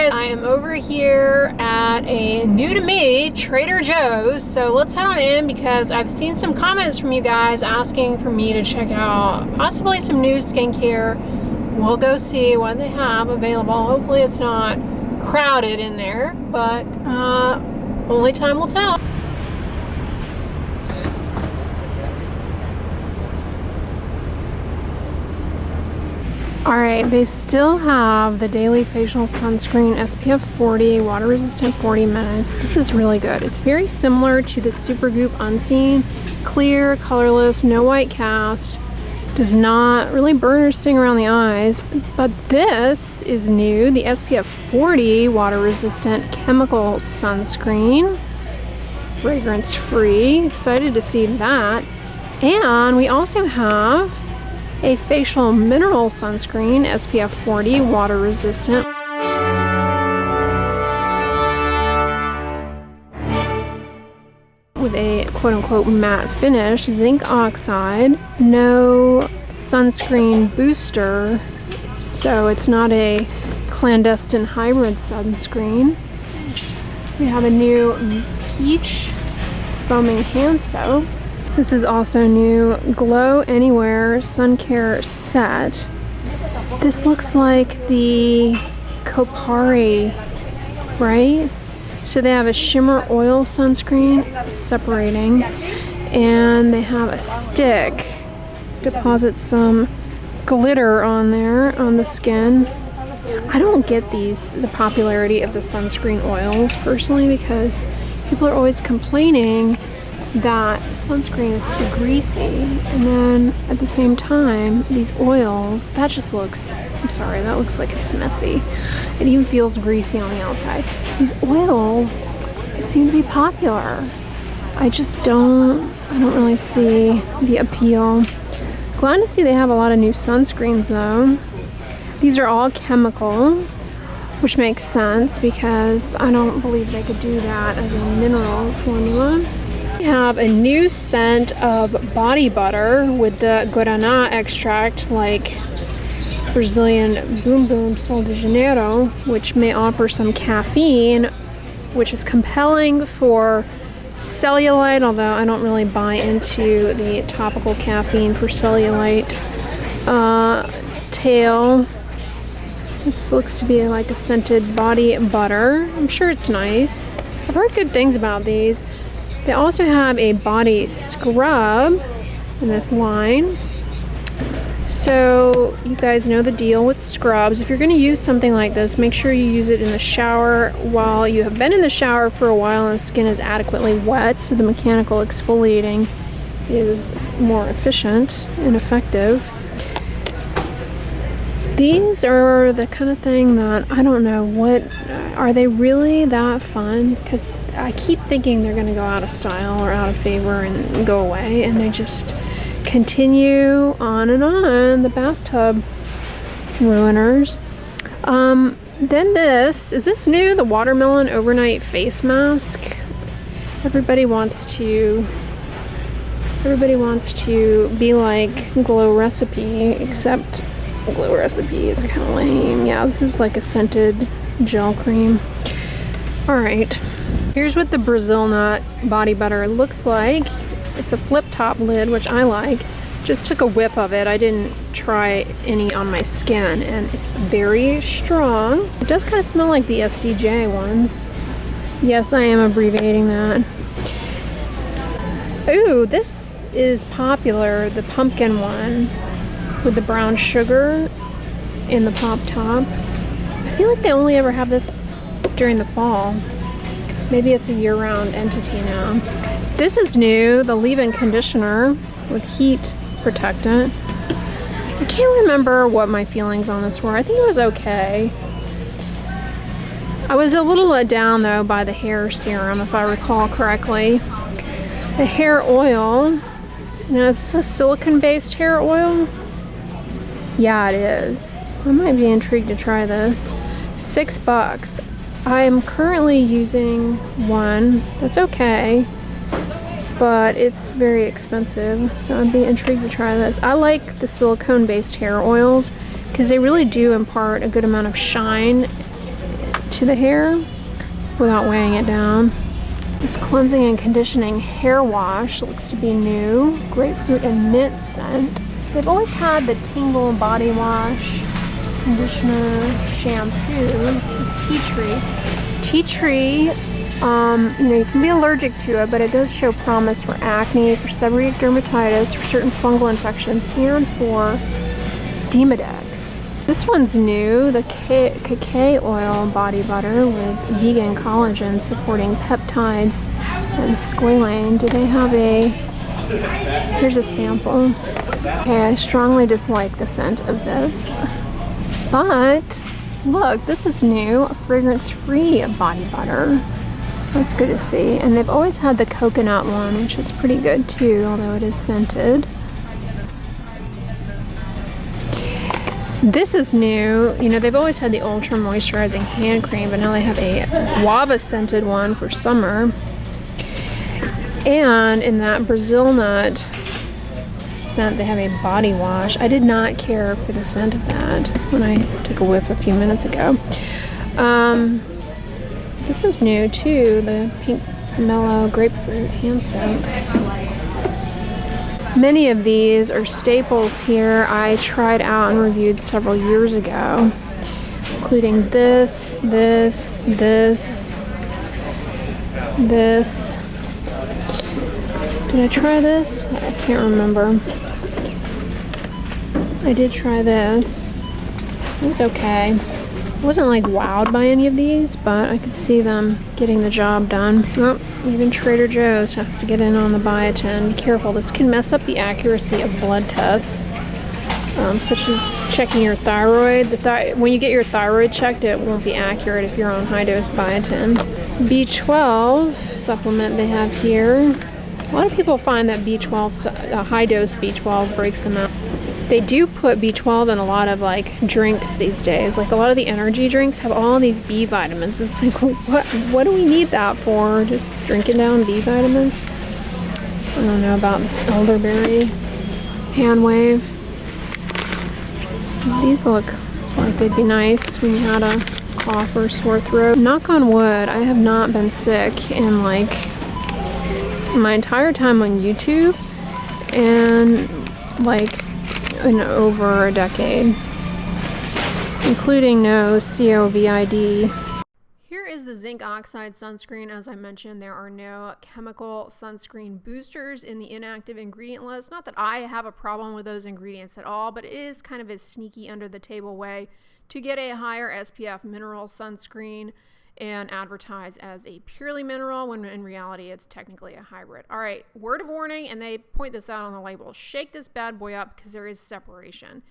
guys, I am over here at a new to me Trader Joe's, so let's head on in because I've seen some comments from you guys asking for me to check out possibly some new skincare. We'll go see what they have available. Hopefully it's not crowded in there, but only time will tell. Alright, they still have the daily facial sunscreen SPF 40, water resistant 40 minutes. This is really good. It's very similar to the Supergoop Unseen. Clear, colorless, no white cast. Does not really burn or sting around the eyes. But this is new, the SPF 40 water resistant chemical sunscreen. Fragrance free. Excited to see that. And we also have a facial mineral sunscreen, SPF 40, water resistant. With a quote-unquote matte finish, zinc oxide, no sunscreen booster, so it's not a clandestine hybrid sunscreen. We have a new peach foaming hand soap. This is also new Glow Anywhere Sun Care set. This looks like the Kopari, right? So they have a shimmer oil sunscreen, separating, and they have a stick. Deposit some glitter on there on the skin. I don't get the popularity of the sunscreen oils personally because people are always complaining that sunscreen is too greasy, and then at the same time these oils, that just looks, I'm sorry, that looks like it's messy. It even feels greasy on the outside. These oils seem to be popular. I don't really see the appeal. Glad to see they have a lot of new sunscreens though. These are all chemical, which makes sense because I don't believe they could do that as a mineral formula. We have a new scent of body butter with the guaraná extract, like Brazilian Boom Boom Sol de Janeiro, which may offer some caffeine, which is compelling for cellulite, although I don't really buy into the topical caffeine for cellulite. Tail. This looks to be like a scented body butter. I'm sure it's nice. I've heard good things about these. They also have a body scrub in this line. So you guys know the deal with scrubs. If you're going to use something like this, make sure you use it in the shower while you have been in the shower for a while and the skin is adequately wet, so the mechanical exfoliating is more efficient and effective. These are the kind of thing that I don't know, are they really that fun? Because I keep thinking they're going to go out of style or out of favor and go away, and they just continue on and on. The bathtub ruiners. Then is this new? The watermelon overnight face mask. Everybody wants to be like Glow Recipe, except Glow Recipe is kind of lame. Yeah, this is like a scented gel cream. Alright, here's what the Brazil Nut body butter looks like. It's a flip top lid, which I like. Just took a whip of it. I didn't try any on my skin, and it's very strong. It does kind of smell like the SDJ ones. Yes, I am abbreviating that. Ooh, this is popular, the pumpkin one with the brown sugar in the pop top. I feel like they only ever have this during the fall. Maybe it's a year-round entity now. This is new, the leave-in conditioner with heat protectant. I can't remember what my feelings on this were. I think it was okay. I was a little let down though by the hair serum, if I recall correctly. The hair oil, now is this a silicone-based hair oil? Yeah, it is. I might be intrigued to try this. $6. I am currently using one that's okay, but it's very expensive, so I'd be intrigued to try this. I like the silicone-based hair oils because they really do impart a good amount of shine to the hair without weighing it down. This cleansing and conditioning hair wash looks to be new. Grapefruit and mint scent. They've always had the Tingle body wash, conditioner, shampoo, tea tree. Tea tree, you can be allergic to it, but it does show promise for acne, for seborrheic dermatitis, for certain fungal infections, and for Demodex. This one's new, the cacao oil body butter with vegan collagen supporting peptides and squalane. Do they have a... Here's a sample. Okay, I strongly dislike the scent of this. But, look, this is new, a fragrance-free body butter. That's good to see. And they've always had the coconut one, which is pretty good too, although it is scented. This is new. They've always had the ultra moisturizing hand cream, but now they have a guava scented one for summer. And in that Brazil nut scent, they have a body wash. I did not care for the scent of that when I took a whiff a few minutes ago. This is new too, the pink pomelo grapefruit hand soap. Many of these are staples here. I tried out and reviewed several years ago, including this. Did I try this? I can't remember. I did try this. It was okay. I wasn't like wowed by any of these, but I could see them getting the job done. Oh, even Trader Joe's has to get in on the biotin. Be careful, this can mess up the accuracy of blood tests, such as checking your thyroid. When you get your thyroid checked, it won't be accurate if you're on high-dose biotin. B12 supplement they have here. A lot of people find that B12, high-dose B12 breaks them out. They do put B12 in a lot of drinks these days. Like a lot of the energy drinks have all these B vitamins. It's like, what do we need that for? Just drinking down B vitamins? I don't know about this elderberry hand wave. These look like they'd be nice when you had a cough or sore throat. Knock on wood, I have not been sick in my entire time on YouTube and in over a decade, including no COVID. Here is the zinc oxide sunscreen. As I mentioned, there are no chemical sunscreen boosters in the inactive ingredient list. Not that I have a problem with those ingredients at all, but it is kind of a sneaky under the table way to get a higher SPF mineral sunscreen and advertise as a purely mineral when in reality it's technically a hybrid. All right, word of warning, and they point this out on the label. Shake this bad boy up because there is separation.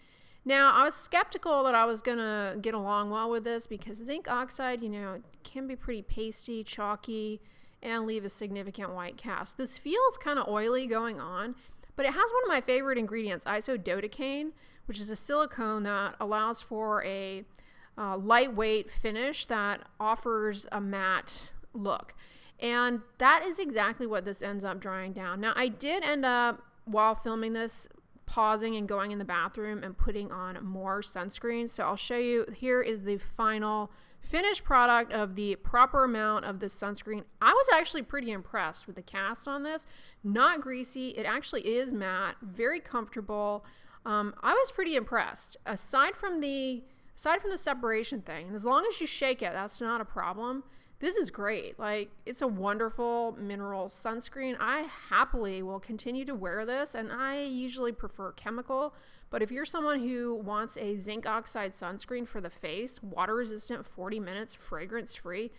Now, I was skeptical that I was gonna get along well with this because zinc oxide, it can be pretty pasty, chalky, and leave a significant white cast. This feels kind of oily going on, but it has one of my favorite ingredients, isododecaine, which is a silicone that allows for a lightweight finish that offers a matte look. And that is exactly what this ends up drying down. Now, I did end up, while filming this, pausing and going in the bathroom and putting on more sunscreen. So I'll show you, here is the final finished product of the proper amount of this sunscreen. I was actually pretty impressed with the cast on this. Not greasy, it actually is matte, very comfortable. I was pretty impressed. Aside from the separation thing, and as long as you shake it, that's not a problem. This is great. It's a wonderful mineral sunscreen. I happily will continue to wear this, and I usually prefer chemical, but if you're someone who wants a zinc oxide sunscreen for the face, water resistant, 40 minutes, fragrance free,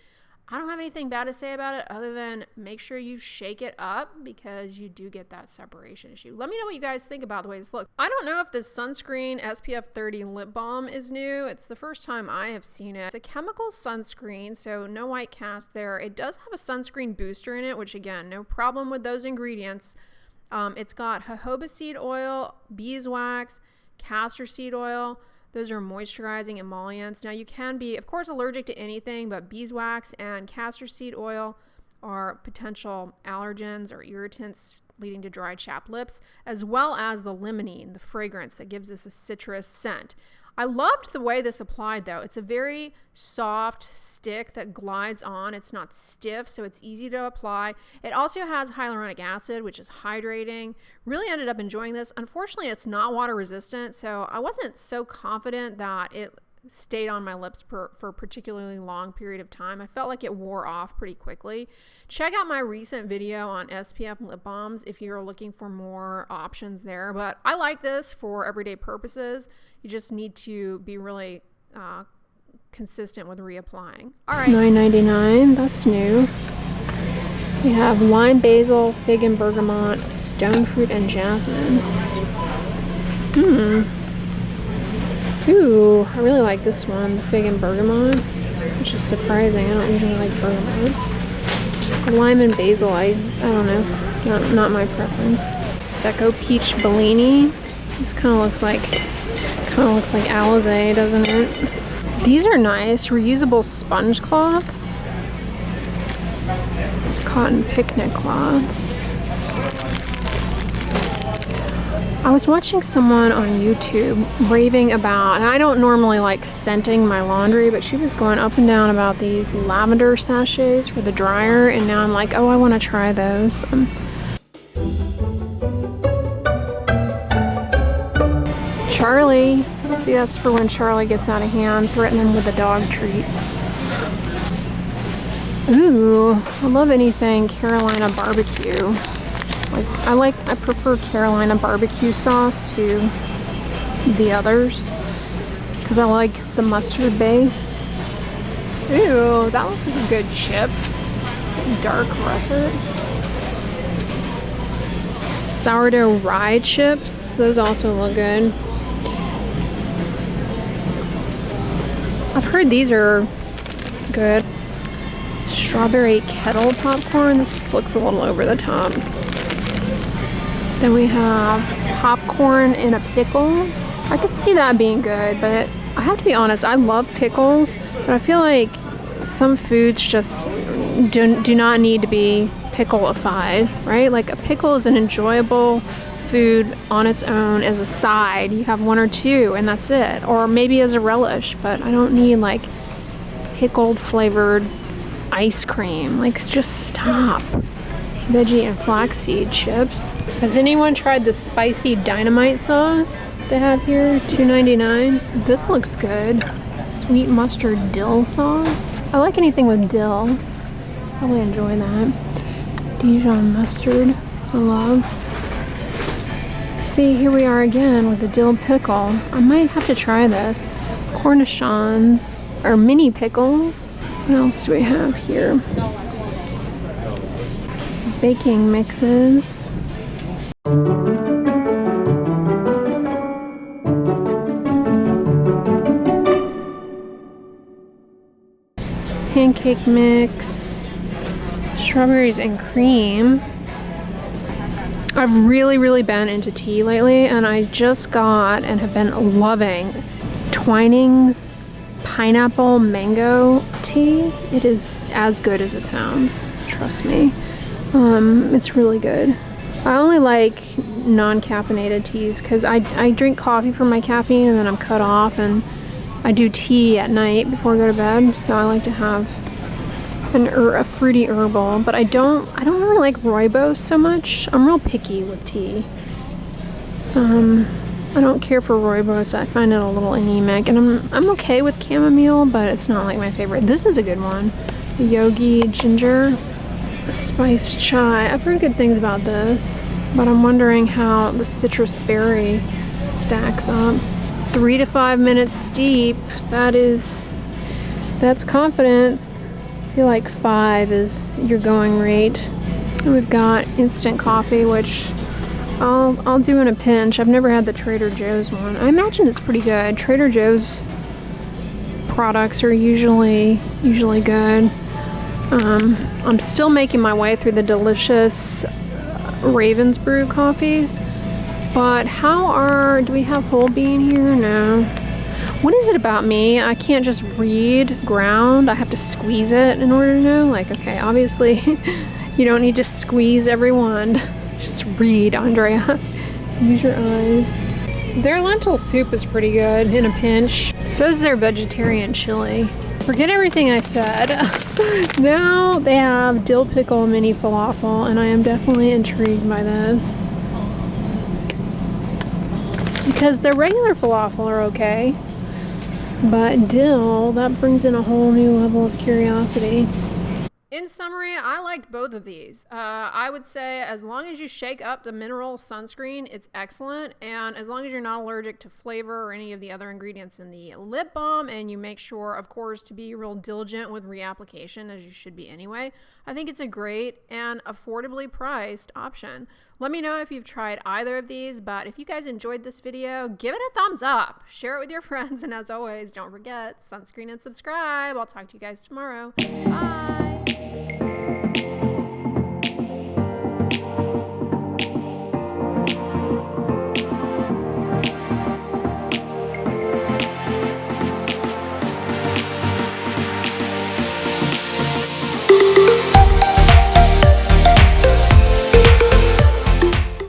I don't have anything bad to say about it other than make sure you shake it up because you do get that separation issue. Let me know what you guys think about the way this looks. I don't know if this sunscreen SPF 30 lip balm is new. It's the first time I have seen it. It's a chemical sunscreen, so no white cast there. It does have a sunscreen booster in it, which again, no problem with those ingredients. It's got jojoba seed oil, beeswax, castor seed oil. Those are moisturizing emollients. Now you can be, of course, allergic to anything, but beeswax and castor seed oil are potential allergens or irritants leading to dry, chapped lips, as well as the limonene, the fragrance that gives us a citrus scent. I loved the way this applied though. It's a very soft, stick that glides on. It's not stiff, so it's easy to apply. It also has hyaluronic acid, which is hydrating. Really ended up enjoying this. Unfortunately, it's not water resistant, so I wasn't so confident that it stayed on my lips for a particularly long period of time. I felt like it wore off pretty quickly. Check out my recent video on SPF lip balms if you're looking for more options there. But I like this for everyday purposes. You just need to be really consistent with reapplying. All right. $9.99. That's new. We have lime, basil, fig and bergamot, stone fruit, and jasmine. Ooh, I really like this one, the fig and bergamot, which is surprising. I don't usually like bergamot. Lime and basil, I don't know, not my preference. Secco peach Bellini. This kind of looks like Alizé, doesn't it? These are nice, reusable sponge cloths. Cotton picnic cloths. I was watching someone on YouTube raving about, and I don't normally like scenting my laundry, but she was going up and down about these lavender sachets for the dryer, and now I'm like, oh, I want to try those. Charlie. See, that's for when Charlie gets out of hand, threaten him with a dog treat. Ooh, I love anything Carolina barbecue. I prefer Carolina barbecue sauce to the others because I like the mustard base. Ew, that looks like a good chip. Dark russet. Sourdough rye chips. Those also look good. I've heard these are good. Strawberry kettle popcorn. This looks a little over the top. Then we have popcorn in a pickle. I could see that being good, but I have to be honest, I love pickles, but I feel like some foods just do not need to be pickleified, right? Like a pickle is an enjoyable food on its own as a side. You have one or two and that's it. Or maybe as a relish, but I don't need like pickled flavored ice cream. Like, just stop. Veggie and flaxseed chips. Has anyone tried the spicy dynamite sauce they have here? $2.99. This looks good. Sweet mustard dill sauce. I like anything with dill. Probably enjoy that. Dijon mustard. I love. See, here we are again with the dill pickle. I might have to try this. Cornichons or mini pickles. What else do we have here? Baking mixes. Pancake mix. Strawberries and cream. I've really been into tea lately, and I just got and have been loving Twinings pineapple mango tea. It is as good as it sounds, trust me. It's really good. I only like non-caffeinated teas because I drink coffee for my caffeine and then I'm cut off, and I do tea at night before I go to bed, so I like to have a fruity herbal. But I don't really like rooibos so much. I'm real picky with tea. I don't care for rooibos. I find it a little anemic, and I'm okay with chamomile, but it's not like my favorite. This is a good one. The Yogi ginger spiced chai. I've heard good things about this, but I'm wondering how the citrus berry stacks up. 3 to 5 minutes steep. That's confidence. I feel like 5 is your going rate. And we've got instant coffee, which I'll do in a pinch. I've never had the Trader Joe's one. I imagine it's pretty good. Trader Joe's products are usually good. I'm still making my way through the delicious Raven's Brew coffees. But do we have whole bean here? No. What is it about me? I can't just read ground. I have to squeeze it in order to know. Like, okay, obviously you don't need to squeeze every one. Just read, Andrea. Use your eyes. Their lentil soup is pretty good in a pinch. So is their vegetarian chili. Forget everything I said. Now they have dill pickle mini falafel, and I am definitely intrigued by this. Because their regular falafel are okay, but dill, that brings in a whole new level of curiosity. In summary, I liked both of these. I would say as long as you shake up the mineral sunscreen, it's excellent. And as long as you're not allergic to flavor or any of the other ingredients in the lip balm, and you make sure, of course, to be real diligent with reapplication, as you should be anyway, I think it's a great and affordably priced option. Let me know if you've tried either of these, but if you guys enjoyed this video, give it a thumbs up, share it with your friends, and as always, don't forget, sunscreen and subscribe. I'll talk to you guys tomorrow. Bye!